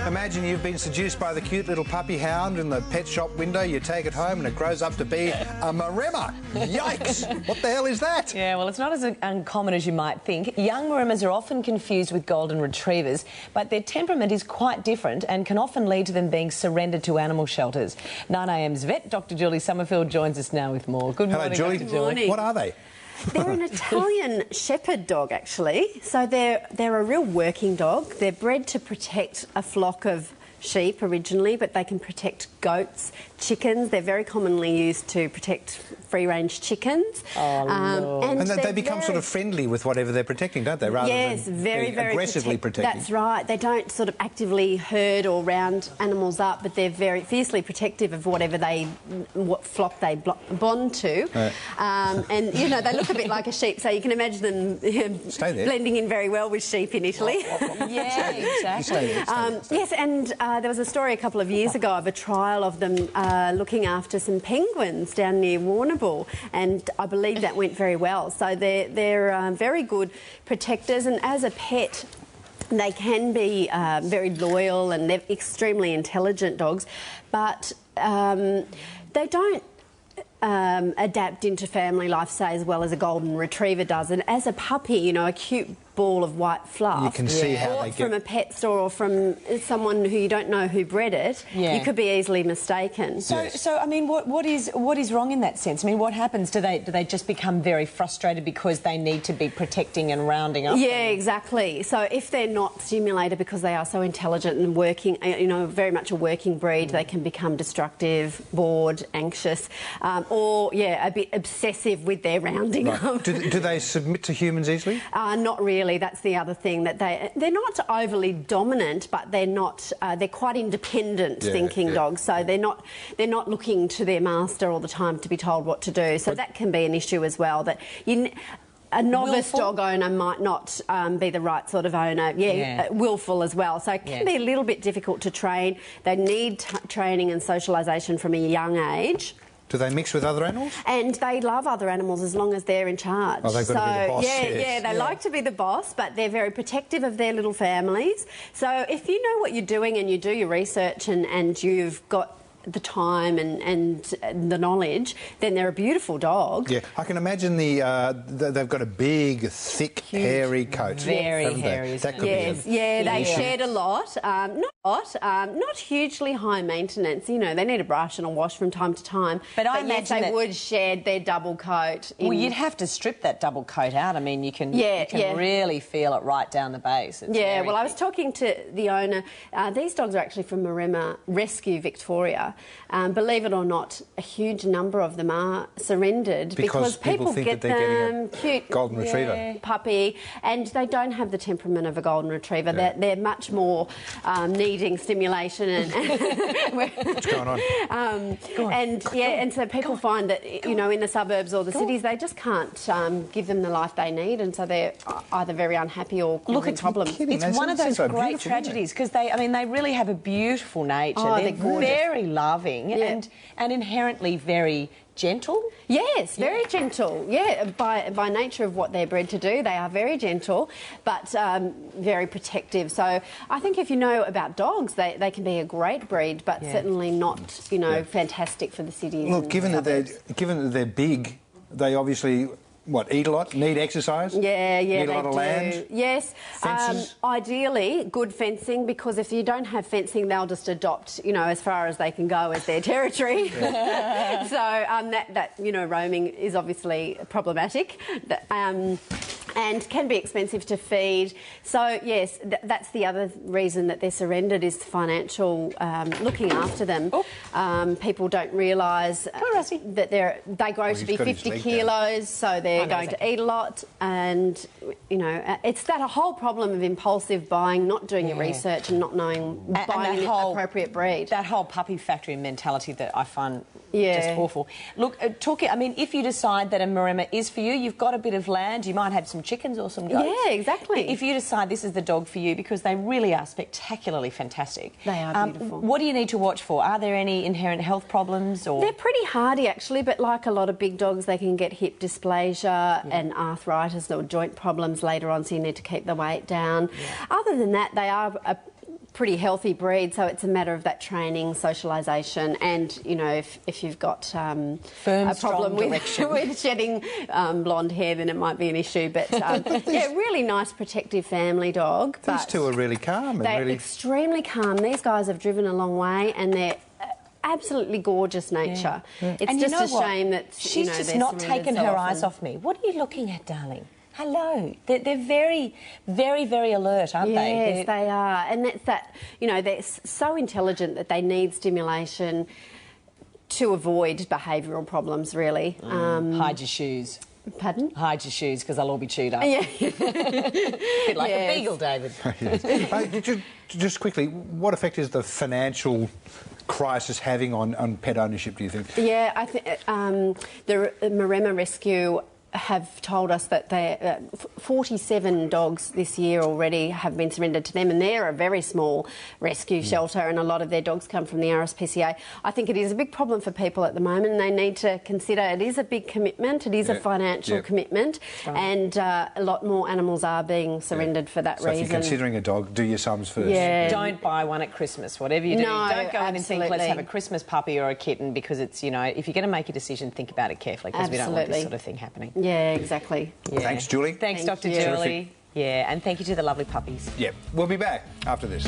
Imagine you've been seduced by the cute little puppy hound in the pet shop window. You take it home and it grows up to be a Maremma. Yikes! What the hell is that? Yeah, well, it's not as uncommon as you might think. Young Maremmas are often confused with golden retrievers, but their temperament is quite different and can often lead to them being surrendered to animal shelters. 9am's vet, Dr Julie Summerfield, joins us now with more. Good morning, Hello, Julie. Dr. Julie. What are they? They're an Italian shepherd dog, actually. So they're a real working dog. They're bred to protect a flock of sheep originally, but they can protect goats, chickens. They're very commonly used to protect free-range chickens. And they become sort of friendly with whatever they're protecting, don't they? Rather than very aggressively protecting. That's right. They don't sort of actively herd or round animals up, but they're very fiercely protective of what flock they bond to. And, you know, they look a bit like a sheep, so you can imagine them blending in very well with sheep in Italy. Yeah, exactly. Yes, and there was a story a couple of years ago of a trial of them looking after some penguins down near Warrnambool, and I believe that went very well. So they're very good protectors, and as a pet they can be very loyal, and they're extremely intelligent dogs, but they don't adapt into family life, say, as well as a golden retriever does. And as a puppy, you know, a cute ball of white fluff, you can see how they get from a pet store or from someone who you don't know who bred it, you could be easily mistaken. So I mean, what is wrong in that sense? I mean, what happens? Do they just become very frustrated because they need to be protecting and rounding up? Yeah, exactly. So if they're not stimulated because they are so intelligent and working, you know, very much a working breed, they can become destructive, bored, anxious, or a bit obsessive with their rounding up. Do they submit to humans easily? Not really. That's the other thing, that they're not overly dominant, but they're not. They're quite independent thinking dogs. So they're not looking to their master all the time to be told what to do. So that can be an issue as well. That a novice dog owner might not be the right sort of owner. Willful as well. So it can be a little bit difficult to train. They need training and socialisation from a young age. Do they mix with other animals? And they love other animals as long as they're in charge. Oh, they've got to be the boss. They like to be the boss, but they're very protective of their little families. So if you know what you're doing and you do your research and you've got the time and the knowledge, then they're a beautiful dog. Yeah, I can imagine they've got a big, thick, hairy coat. Very hairy. That could be they shed a lot. Not hugely high maintenance. You know, they need a brush and a wash from time to time. But I imagine they would shed their double coat. Well, you'd have to strip that double coat out. I mean, you can really feel it right down the base. It's well, I was talking to the owner. These dogs are actually from Maremma Rescue Victoria. Believe it or not, a huge number of them are surrendered because people think get that they're them getting a cute golden retriever puppy, and they don't have the temperament of a golden retriever. They're much more needing stimulation and what's going on? And so people find that you know, in the suburbs or the cities, they just can't give them the life they need, and so they're either very unhappy or causing problems. It's one of those great tragedies because they really have a beautiful nature. They're gorgeous. Very loving and inherently very gentle. Yes, very gentle. Yeah, by nature of what they're bred to do, they are very gentle, but very protective. So I think if you know about dogs, they can be a great breed, but certainly not, you know, fantastic for the cities. Look, given that they're big, they obviously eat a lot, need exercise? Need a lot of land? Yes. Fences? Ideally, good fencing, because if you don't have fencing, they'll just adopt, you know, as far as they can go as their territory. So that you know, roaming is obviously problematic. And can be expensive to feed. So, yes, that's the other reason that they're surrendered, is financial looking after them. People don't realise that they grow to be 50 kilos, so they're going to eat a lot. And, you know, it's that whole problem of impulsive buying, not doing your research and not knowing, buying the appropriate breed. That whole puppy factory mentality that I find just awful. Look, I mean, if you decide that a Maremma is for you, you've got a bit of land, you might have some chickens or some goats. Yeah, exactly. If you decide this is the dog for you, because they really are spectacularly fantastic. They are beautiful. What do you need to watch for? Are there any inherent health problems? Or they're pretty hardy, actually, but like a lot of big dogs, they can get hip dysplasia and arthritis or joint problems later on, so you need to keep the weight down. Other than that, they are a pretty healthy breed, so it's a matter of that training, socialisation, and, you know, if you've got Firm, a problem direction. with shedding blonde hair, then it might be an issue. But, yeah, really nice protective family dog. These two are really calm. They're really... extremely calm. These guys have driven a long way, and they're absolutely gorgeous nature. Yeah. It's and just you know a what? shame that she's you know, just they're not surrendered taken so her often. eyes off me. What are you looking at, darling? Hello. They're very, very, very alert, aren't they? Yes, they are. And that's that, you know, they're so intelligent that they need stimulation to avoid behavioural problems, really. Hide your shoes. Pardon? Hide your shoes, because they'll all be chewed up. Yeah. Bit like Yes. a beagle, David. Yes. Just quickly, what effect is the financial crisis having on pet ownership, do you think? Yeah, I think the Maremma Rescue have told us that 47 dogs this year already have been surrendered to them, and they're a very small rescue shelter, and a lot of their dogs come from the RSPCA. I think it is a big problem for people at the moment, and they need to consider it is a big commitment, it is a financial commitment, and a lot more animals are being surrendered for that so reason. if you're considering a dog, do your sums first. Yeah. Don't buy one at Christmas, whatever you do. No, Don't go in and think, let's absolutely. have a Christmas puppy or a kitten, because it's, you know, if you're going to make a decision, think about it carefully, because we don't want this Absolutely. sort of thing happening. Yeah, exactly. Yeah. Thanks, Julie. Thanks, Thank Dr. you. Julie. Terrific. Yeah, and thank you to the lovely puppies. Yeah, we'll be back after this.